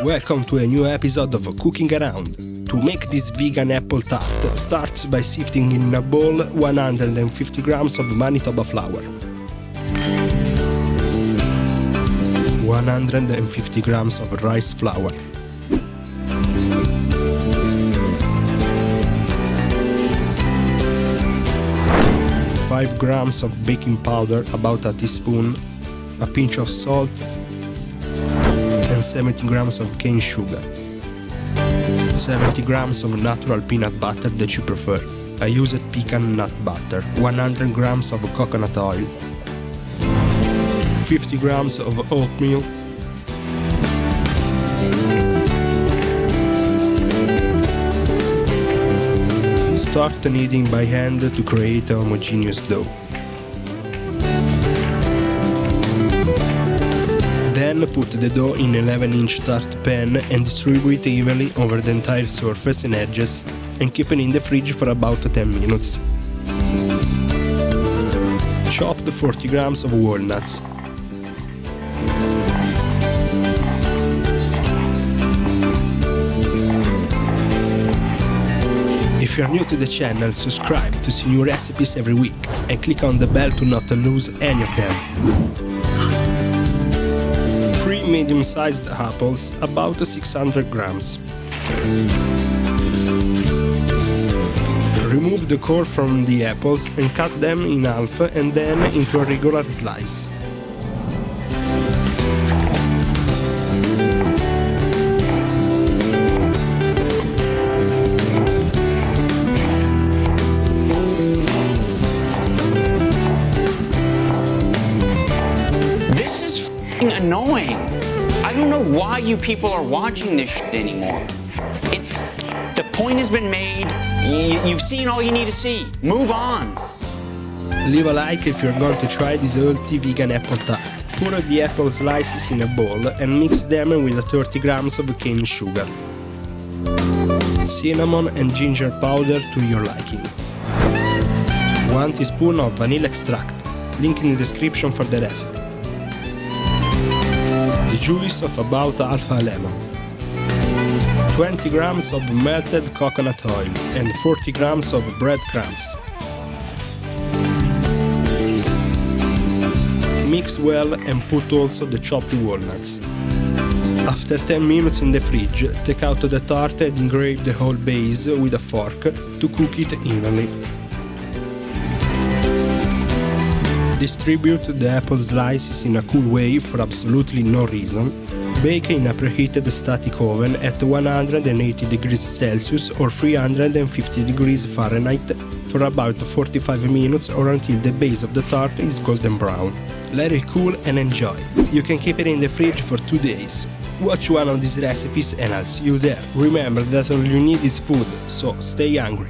Welcome to a new episode of Cooking Around. To make this vegan apple tart, start by sifting in a bowl 150 grams of Manitoba flour, 150 grams of rice flour, 5 grams of baking powder, about a teaspoon, a pinch of salt, and 70 grams of cane sugar. 70 grams of natural peanut butter that you prefer. I used pecan nut butter. 100 grams of coconut oil. 50 grams of oatmeal. Start kneading by hand to create a homogeneous dough. Then put the dough in 11-inch Tart Pan and distribute evenly over the entire surface and edges, and keep it in the fridge for about 10 minutes. Chop 40 grams of walnuts. If you are new to the channel, subscribe to see new recipes every week and click on the bell to not lose any of them. 3 medium-sized apples, about 600 grams. Remove the core from the apples and cut them in half and then into a regular slice. This is annoying. I don't know why you people are watching this shit anymore. The point has been made. You've seen all you need to see. Move on. Leave a like if you're going to try this healthy vegan apple tart. Pour the apple slices in a bowl and mix them with 30 grams of cane sugar, cinnamon and ginger powder to your liking, 1 teaspoon of vanilla extract, link in the description for the recipe, the juice of about half a lemon, 20 grams of melted coconut oil and 40 grams of breadcrumbs. Mix well and put also the chopped walnuts. After 10 minutes in the fridge, take out the tart and engrave the whole base with a fork to cook it evenly. Distribute the apple slices in a cool way for absolutely no reason. Bake in a preheated static oven at 180 degrees Celsius or 350 degrees Fahrenheit for about 45 minutes or until the base of the tart is golden brown. Let it cool and enjoy. You can keep it in the fridge for 2 days. Watch one of these recipes and I'll see you there. Remember that all you need is food, so stay hungry.